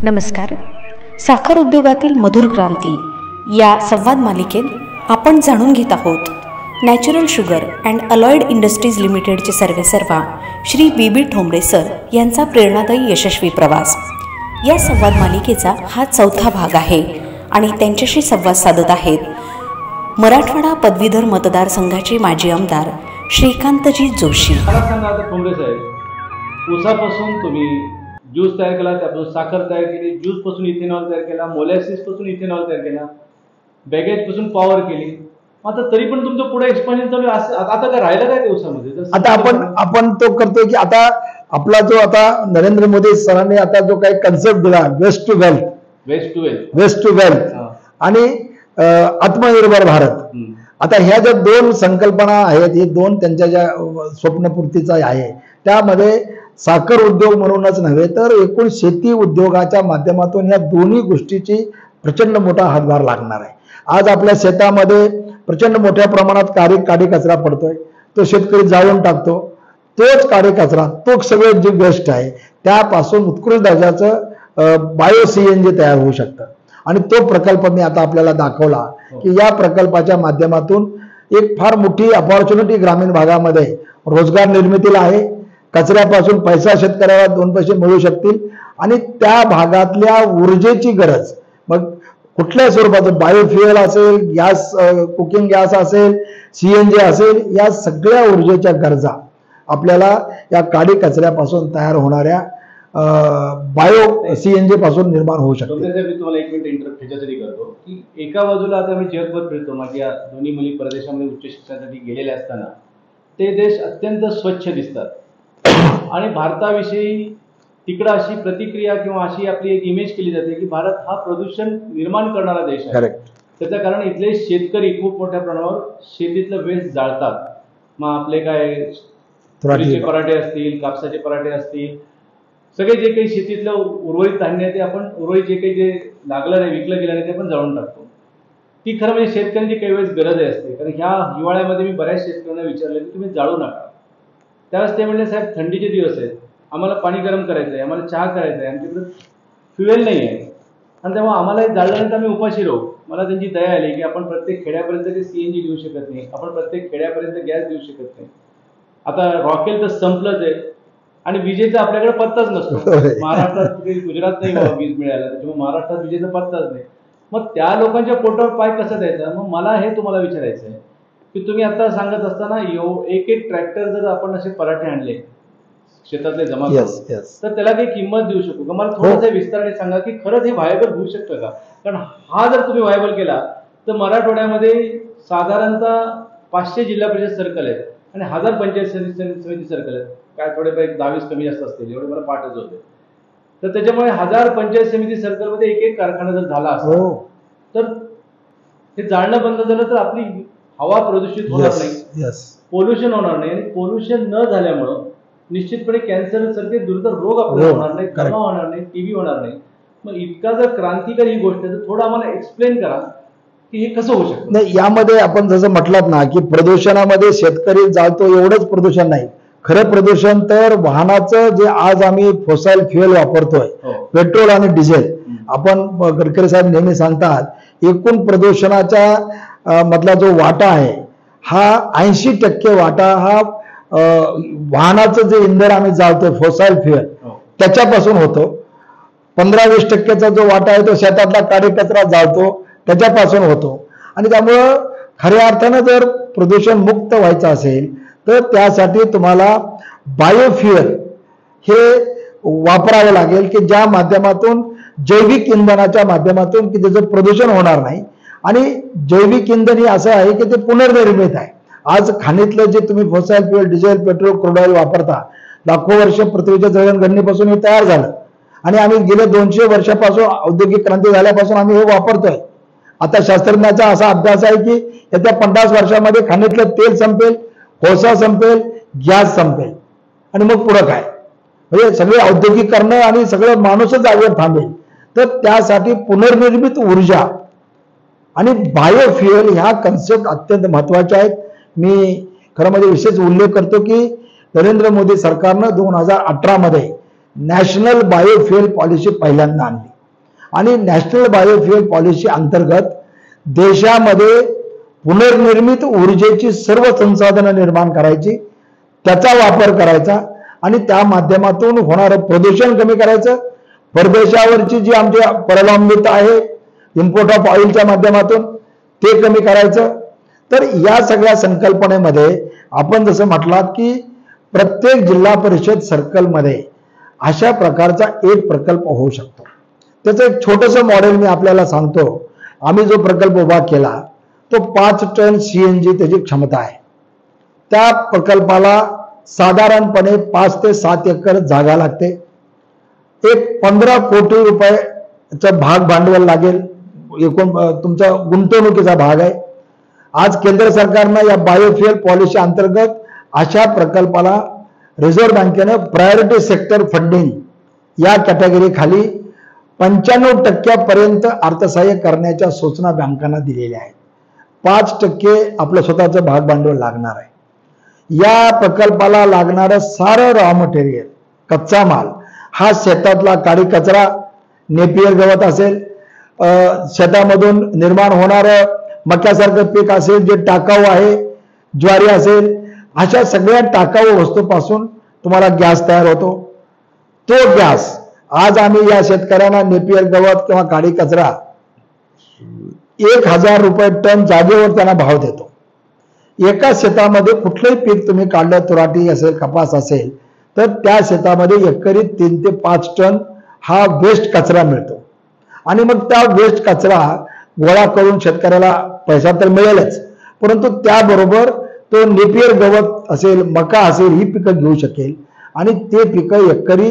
नमस्कार. साखर उद्योगातील मधुर क्रांती या संवाद मालिकेत आपण जाणून घेत आहोत नॅचरल शुगर अँड अलॉइड इंडस्ट्रीज लिमिटेडचे सर्वेसर्वा श्री बी ठोंबरे सर यांचा प्रेरणादायी यशस्वी प्रवास. या संवाद मालिकेचा हा चौथा भाग आहे आणि त्यांच्याशी संवाद साधत आहेत मराठवाडा पदवीधर मतदारसंघाचे माजी आमदार श्रीकांतजी जोशी. ठोंबरे साहेब, ऊसापासून तुम्ही ज्यूस तयार केला, त्यापासून साखर तयार केली, ज्यूस पासून इथेनॉल तयार केला, मोलॅसिस पासून इथेनॉल तयार केला, बॅगेज पासून पॉवर केली. आता तरी पण तुमचं पुढे एक्सपान्शन चालू आहे. आता काय राहिलं काय दिवसामध्ये? आता आपण तो करतोय की आता आपला जो आता नरेंद्र मोदी सरांनी आता जो काही कन्सेप्ट दिला वेस्ट टू वेल्थ आणि आत्मनिर्भर भारत, आता ह्या ज्या दोन संकल्पना आहेत, हे दोन त्यांच्या ज्या स्वप्नपूर्तीचा आहे, त्यामध्ये साखर उद्योग म्हणूनच नव्हे तर एकूण शेती उद्योगाच्या माध्यमातून या दोन्ही गोष्टीची प्रचंड मोठा हातभार लागणार आहे. आज आपल्या शेतामध्ये प्रचंड मोठ्या प्रमाणात काडी कचरा पडतोय, तो शेतकरी जाळून टाकतो. तोच काडी कचरा, तो सगळे जे वेस्ट आहे त्यापासून उत्कृष्ट दर्जाचं बायो CNG तयार होऊ शकतं. आणि तो प्रकल्प मी आता आपल्याला दाखवला की या प्रकल्पाच्या माध्यमातून एक फार मोठी अपॉर्च्युनिटी ग्रामीण भागामध्ये रोजगार निर्मितीला आहे. कचऱ्यापासून पैसा शेतकऱ्याला 2 पैसे मिळू शकतील आणि त्या भागातल्या ऊर्जेची गरज, मग कुठल्या स्वरूपाचं बायोफ्युएल असेल, गॅस, कुकिंग गॅस असेल, CNG असेल, या सगळ्या ऊर्जेच्या गरजा आपल्याला या काडी कचऱ्यापासून तयार होणाऱ्या बायो CNG पासून निर्माण होऊ शकतो. मी तुम्हाला 1 मिनिट इंटरप्ट ह्याच्यासाठी करतो की एका बाजूला आता मी जगभर फिरतो, माझ्या दोन्ही मुली परदेशामध्ये उच्च शिक्षणासाठी गेलेल्या असताना ते देश अत्यंत स्वच्छ दिसतात आणि भारताविषयी तिकडं अशी प्रतिक्रिया किंवा अशी आपली एक इमेज केली जाते की भारत हा प्रदूषण निर्माण करणारा देश आहे. त्याचं कारण इथले शेतकरी खूप मोठ्या प्रमाणावर शेतीतलं वेस्ट जाळतात. मग आपले काय तुरीचे पराठे असतील, कापसाचे पराठे असतील, सगळे जे काही शेतीतलं उर्वरित धान्य आहे ते आपण उर्वरित जे काही जे लागलं नाही, विकलं गेलं नाही, ते आपण जाळून टाकतो. ती खरं म्हणजे शेतकऱ्यांची काही वेळेस गरज असते. कारण ह्या हिवाळ्यामध्ये मी बऱ्याच शेतकऱ्यांना विचारलं की तुम्ही जाळू नका. त्यावेळेस ते म्हणले, साहेब थंडीचे दिवस आहेत, आम्हाला पाणी गरम करायचं आहे, आम्हाला चहा करायचा आहे, आमच्याकडे फ्युएल नाही आहे आणि तेव्हा आम्हाला जाळल्यानंतर आम्ही उपाशी राहू. मला त्यांची दया आली की आपण प्रत्येक खेड्यापर्यंत ते CNG देऊ शकत नाही, आपण प्रत्येक खेड्यापर्यंत गॅस देऊ शकत नाही. आता रॉकेल तर संपलंच आहे आणि विजेचा आपल्याकडे पत्ताच नसतो. महाराष्ट्रात गुजरात नाही वीज मिळायला, त्याच्यामुळे महाराष्ट्रात विजेचा पत्ताच नाही. मग त्या लोकांच्या पोटावर पाय कसा द्यायचा? मग मला हे तुम्हाला विचारायचं आहे की तुम्ही आता सांगत असताना एक ट्रॅक्टर जर आपण असे पराठे आणले शेतातले जमा करून, तर त्याला काही किंमत देऊ शकू का? मला थोडंसं विस्ताराने सांगा की खरंच हे व्हायबल होऊ शकतं का? कारण हा जर तुम्ही व्हायबल केला तर मराठवाड्यामध्ये साधारणतः 500 जिल्हा परिषद सर्कल आहेत आणि 1000 पंचायत समिती सर्कल आहेत. काय थोडेफार 10-20 कमी जास्त असतील, एवढे मला पाठच होते. तर त्याच्यामुळे 1000 पंचायत समिती सर्कलमध्ये एक कारखाना जर झाला असता तर हे जाळणं बंद झालं तर आपली हवा प्रदूषित होणार नाही, पोल्युशन होणार नाही. आणि पोल्युशन न झाल्यामुळं निश्चितपणे कॅन्सर सारखे दुर्धर रोग आपल्याला होणार नाही, दमा होणार नाही, TB होणार नाही. मग इतका जर क्रांतिकारी ही गोष्ट आहे तर थोडं आम्हाला एक्सप्लेन करा की हे कसं होऊ शकतं. नाही, यामध्ये आपण जसं म्हटलं ना की प्रदूषणामध्ये शेतकरी जाळतो एवढंच प्रदूषण नाही. खरं प्रदूषण तर वाहनाचं जे आज आम्ही फॉसाईल फ्युएल वापरतोय, पेट्रोल आणि डिझेल, आपण गडकरी साहेब नेहमी सांगतात एकूण प्रदूषणाच्या मधला जो वाटा आहे हा 80% वाटा हा वाहनाचं जे इंधन आम्ही जाळतोय फॉसाईल फ्युएल त्याच्यापासून होतो. 15-20% जो वाटा आहे तो शेतातला काडी कचरा जाळतो त्याच्यापासून होतो. आणि त्यामुळं खऱ्या अर्थानं जर प्रदूषण मुक्त व्हायचं असेल तर त्यासाठी तुम्हाला बायोफ्युएल हे वापरावे लागेल की ज्या माध्यमातून जैविक इंधनाच्या माध्यमातून की त्याचं प्रदूषण होणार नाही. आणि जैविक इंधन हे असं आहे की ते पुनर्निर्मित आहे. आज खाणीतलं जे तुम्ही fossil fuel, diesel, petrol, crude oil वापरता, लाखो वर्ष पृथ्वीच्या जडणघडणीपासून हे तयार झालं आणि आम्ही गेल्या 200 वर्षापासून औद्योगिक क्रांती झाल्यापासून आम्ही हे वापरतोय. आता शास्त्रज्ञाचा असा अभ्यास आहे की येत्या 50 वर्षामध्ये खाणीतलं तेल संपेल, कोळसा संपेल, गॅस संपेल आणि मग पुढं काय? म्हणजे सगळे औद्योगिकरण आणि सगळं माणूसच जागेवर थांबेल. तर त्यासाठी पुनर्निर्मित ऊर्जा आणि बायोफ्युएल ह्या कन्सेप्ट अत्यंत महत्वाच्या आहेत. मी खरं म्हणजे विशेष उल्लेख करतो की नरेंद्र मोदी सरकारनं 2018 मध्ये नॅशनल बायोफ्युएल पॉलिसी पहिल्यांदा आणली. आणि नॅशनल बायोफ्युएल पॉलिसी अंतर्गत देशामध्ये पुनर्निर्मित ऊर्जेची सर्व संसाधनं निर्माण करायची, त्याचा वापर करायचा आणि त्या माध्यमातून होणारं प्रदूषण कमी करायचं. परदेशावरची जी आमची परअवलंबितता आहे इम्पोर्ट ऑफ ऑइलच्या माध्यमातून ते कमी करायचं. तर या सगळ्या संकल्पनेमध्ये आपण जसं म्हटलात की प्रत्येक जिल्हा परिषद सर्कलमध्ये अशा प्रकारचा एक प्रकल्प होऊ शकतो. त्याचं एक छोटंसं मॉडेल मी आपल्याला सांगतो. आम्ही जो प्रकल्प उभा केला तो 5 टन CNG त्याची क्षमता आहे. त्या प्रकल्पाला साधारणपणे 5 ते 7 एकर जागा लागते. एक 15 कोटी रुपयाचं भाग भांडवल लागेल. एकूण तुमचा गुंतवणुकीचा भाग आहे. आज केंद्र सरकारनं या बायोफ्युएल पॉलिसी अंतर्गत अशा प्रकल्पाला रिझर्व्ह बँकेनं प्रायोरिटी सेक्टर फंडिंग या कॅटेगरी खाली 95% अर्थसहाय्य करण्याच्या सूचना बँकांना दिलेल्या आहेत. 5% आपलं स्वतःचं भाग भांडवल लागणार आहे. या प्रकल्पाला लागणारं सारं रॉ मटेरियल, कच्चा माल हा शेतातला काडी कचरा, नेपियर गवत असेल, शेतामधून निर्माण होणारं मक्यासारखं पीक असेल जे टाकाऊ आहे, ज्वारी असेल, अशा सगळ्या टाकाऊ वस्तूपासून तुम्हाला गॅस तयार होतो. तो गॅस आज आम्ही या शेतकऱ्यांना नेपियर गवत किंवा काडी कचरा 1000 रुपये टन जागेवर त्यांना भाव देतो. एका शेतामध्ये कुठलंही पीक तुम्ही काढलं, तुराटी असेल, कपास असेल, तर त्या शेतामध्ये एकरी 3 ते 5 टन हा वेस्ट कचरा मिळतो. आणि मग त्या वेस्ट कचरा गोळा करून शेतकऱ्याला पैसा तर मिळेलच, परंतु त्याबरोबर तो नेपियर गवत असेल, मका असेल ही पिकं घेऊ शकेल. आणि ते पिकं एकरी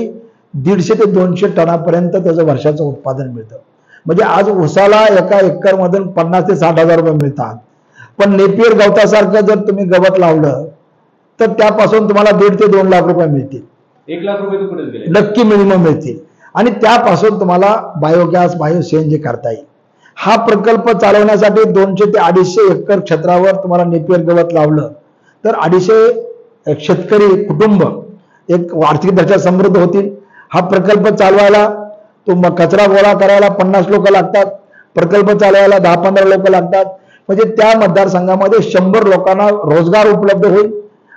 150 ते 200 टनापर्यंत त्याचं वर्षाचं उत्पादन मिळतं. म्हणजे आज उसाला एका एकरमधून 50 ते 60 हजार रुपये मिळतात. पण नेपियर गवतासारखं जर तुम्ही गवत लावलं तर त्यापासून तुम्हाला 1.5 ते 2 लाख रुपये मिळतील. 1 लाख रुपये कुठे गेले नक्की मिनिमम मिळतील. आणि त्यापासून तुम्हाला बायोगॅस, बायो CNG करता येईल. हा प्रकल्प चालवण्यासाठी 200 ते 250 एकर क्षेत्रावर तुम्हाला नेपियर गवत लावलं तर 250 शेतकरी कुटुंब एक आर्थिकदृष्ट्या समृद्ध होतील. हा प्रकल्प चालवायला कचरा गोळा करायला 50 लोक लागतात, प्रकल्प चालवायला 10-15 लोक लागतात. म्हणजे त्या मतदारसंघामध्ये 100 लोकांना रोजगार उपलब्ध होईल.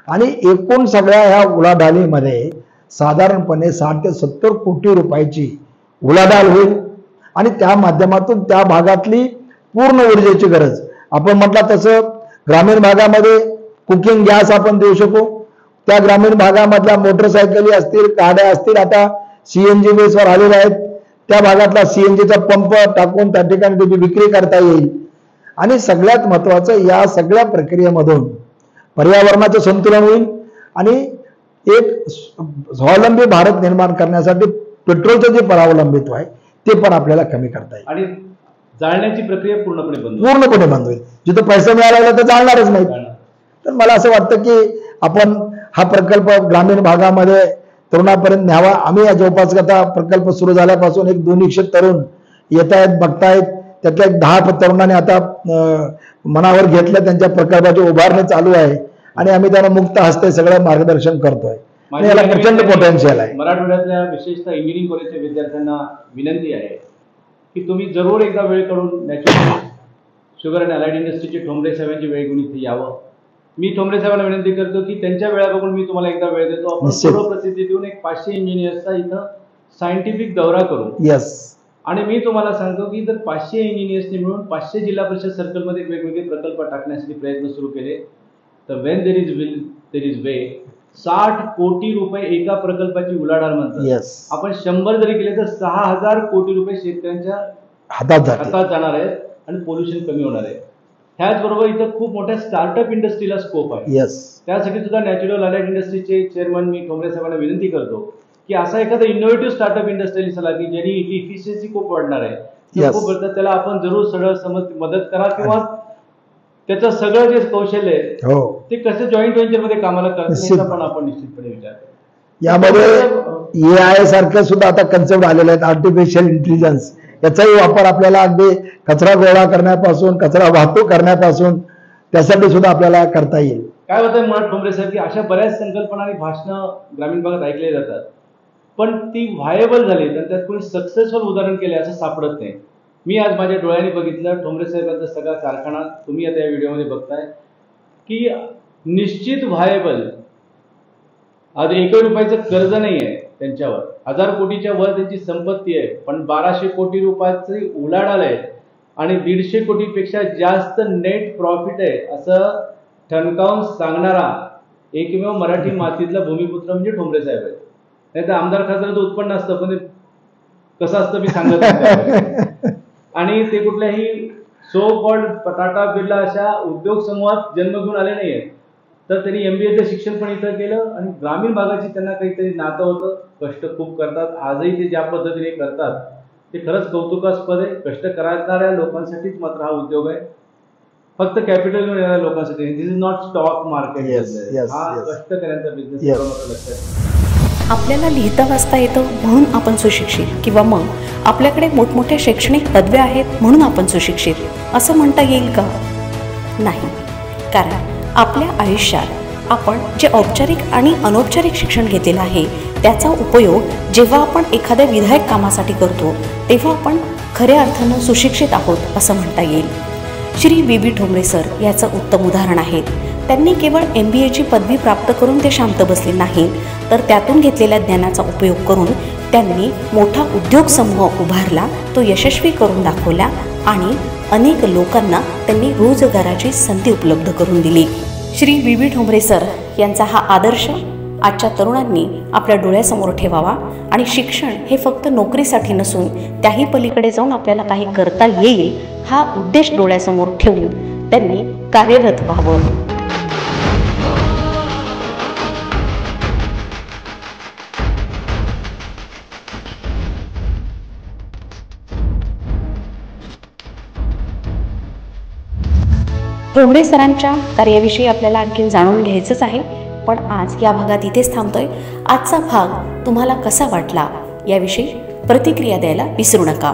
आणि एकूण सगळ्या ह्या उलाढालीमध्ये साधारणपणे 60 ते 70 कोटी रुपयाची उलाढाल होईल. आणि त्या माध्यमातून त्या भागातली पूर्ण ऊर्जेची गरज, आपण म्हटलं तसं ग्रामीण भागामध्ये कुकिंग गॅस आपण देऊ शकू. त्या ग्रामीण भागामधल्या मोटरसायकली असतील, गाड्या असतील, आता CNG बेसवर आलेल्या आहेत. त्या भागातला CNGचा पंप टाकून त्या ठिकाणी त्याची विक्री करता येईल. आणि सगळ्यात महत्वाचं या सगळ्या प्रक्रियेमधून पर्यावरणाचं संतुलन होईल. आणि एक स्वावलंबी भारत निर्माण करण्यासाठी पेट्रोलचं जे परावलंबित्व आहे ते पण आपल्याला कमी करता येईल. आणि जाळण्याची प्रक्रिया पूर्णपणे बंद होईल. जिथं पैसा मिळाला तर जाळणारच नाही. तर मला असं वाटतं की आपण हा प्रकल्प ग्रामीण भागामध्ये तरुणापर्यंत न्यावा. आम्ही या जवळपास प्रकल्प सुरू झाल्यापासून 200 तरुण येत आहेत, बघतायत. त्यातल्या 10 तरुणांनी आता मनावर घेतलं, त्यांच्या प्रकल्पाची उभारणी चालू आहे. आणि आम्ही त्यांना मुक्त हस्ते सगळं मार्गदर्शन करतोय. याला प्रचंड पोटेन्शियल आहे. मराठवाड्यातल्या विशेषतः इंजिनिअरिंग कॉलेजच्या विद्यार्थ्यांना विनंती आहे की तुम्ही जरूर एकदा वेळ काढून नॅचरल शुगर अँड अलाइड इंडस्ट्रीचे ठोंबरे साहेबांची वेळ घेऊन इथे यावं. मी ठोंबरे साहेबांना विनंती करतो की त्यांच्या वेळा बघून मी तुम्हाला एकदा वेळ देतो. आपण पूर्व प्रसिद्धी देऊन एक 500 इंजिनियर्सचा इथं सायंटिफिक दौरा करू. यस. आणि मी तुम्हाला सांगतो की जर 500 इंजिनियर्सनी मिळून 500 जिल्हा परिषद सर्कलमध्ये वेगवेगळे प्रकल्प टाकण्यासाठी प्रयत्न सुरू केले तर when there is will there is way. 60 कोटी रुपये एका प्रकल्पाची उलाढाल म्हणतात. आपण 100 जरी केले तर 6000 कोटी रुपये शेतकऱ्यांच्या हातात जाणार आहेत आणि पोल्युशन कमी होणार आहे. त्याचबरोबर इथं खूप मोठ्या स्टार्टअप इंडस्ट्रीला स्कोप आहे. त्यासाठी सुद्धा नॅचरल अलाइड इंडस्ट्रीचे चेअरमन मी ठोंबरे साहेबांना विनंती करतो की असा एखादा इनोव्हेटिव्ह स्टार्टअप इंडस्ट्रियल आला की ज्यांनी इफिशियन्सी खूप वाढणार आहे, त्याला आपण जरूर सरळ मदत करा किंवा त्याचं सगळं जे कौशल्य आहे ते कसं जॉईंट व्हेंचर मध्ये कामाला करण्याचा पण आपण निश्चितपणे विचार करू. यामध्ये AI सारखं सुद्धा आता कन्सेप्ट आलेले आहेत, आर्टिफिशियल इंटेलिजन्स. याचाही वापर आपल्याला अगदी कचरा गोळा करण्यापासून, कचरा वाहतूक करण्यापासून त्यासाठी सुद्धा आपल्याला करता येईल. काय होतं मुळात ठोंबरे साहेब की अशा बऱ्याच संकल्पना आणि भाषणं ग्रामीण भागात ऐकले जातात, पण ती व्हायबल झाली तर त्यात कोणी सक्सेसफुल उदाहरण केले असं सापडत नाही. मी आज माझ्या डोळ्यांनी बघितलं ठोंबरे साहेबांचा सगळा कारखाना, तुम्ही आता या व्हिडिओमध्ये बघताय की निश्चित व्हायबल. आज 1 रुपयाचं कर्ज नाही आहे त्यांच्यावर, 1000 कोटीच्या वर त्यांची संपत्ती आहे, पण 1200 कोटी रुपयाची उलाढाल आहे आणि 150 कोटीपेक्षा जास्त नेट प्रॉफिट आहे असं ठणकावून सांगणारा एकमेव मराठी मातीतला भूमिपुत्र म्हणजे ठोंबरे साहेब आहेत. नाही तर आमदार खासदाराचं उत्पन्न असतं, पण कसं असतं मी सांगत नाही. आणि ते कुठल्याही सो कॉल्ड टाटा बिर्ला अशा उद्योग समूहात जन्म घेऊन आले नाहीये. तर त्यांनी MBAचं शिक्षण पण इथं केलं आणि ग्रामीण भागाची त्यांना काहीतरी नातं होतं. कष्ट खूप करतात, आजही ते ज्या पद्धतीने करतात ते खरंच कौतुकास्पद आहे. कष्ट करणाऱ्या लोकांसाठीच मात्र हा उद्योग आहे, फक्त कॅपिटल घेऊन येणाऱ्या लोकांसाठी. दिस इज नॉट स्टॉक मार्केट. हा कष्ट करण्याचा बिझनेस. आपल्याला लिहिता वाचता येतं म्हणून आपण सुशिक्षित, किंवा मग आपल्याकडे मोठमोठ्या शैक्षणिक पदव्या आहेत म्हणून आपण सुशिक्षित असं म्हणता येईल का? नाही. कारण आपल्या आयुष्यात आपण जे औपचारिक आणि अनौपचारिक शिक्षण घेतलेलं आहे त्याचा उपयोग जेव्हा आपण एखाद्या विधायक कामासाठी करतो तेव्हा आपण खऱ्या अर्थानं सुशिक्षित आहोत असं म्हणता येईल. श्री BB ठोंबरे सर याचं उत्तम उदाहरण आहे. त्यांनी केवळ MBAची पदवी प्राप्त करून ते शांत बसले नाहीत, तर त्यातून घेतलेल्या ज्ञानाचा उपयोग करून त्यांनी मोठा उद्योग समूह उभारला, तो यशस्वी करून दाखवला आणि अनेक लोकांना त्यांनी रोजगाराची संधी उपलब्ध करून दिली. श्री BB ठोंबरे सर यांचा हा आदर्श आजच्या तरुणांनी आपल्या डोळ्यासमोर ठेवावा आणि शिक्षण हे फक्त नोकरीसाठी नसून त्याही पलीकडे जाऊन आपल्याला काही करता येईल हा उद्देश डोळ्यासमोर ठेवून त्यांनी कार्यरत व्हावं. ठोंबरे सरांच्या कार्याविषयी आपल्याला आणखी जाणून घ्यायचंच आहे, पण आज या भागात इथेच थांबतोय. आजचा भाग तुम्हाला कसा वाटला याविषयी प्रतिक्रिया द्यायला विसरू नका.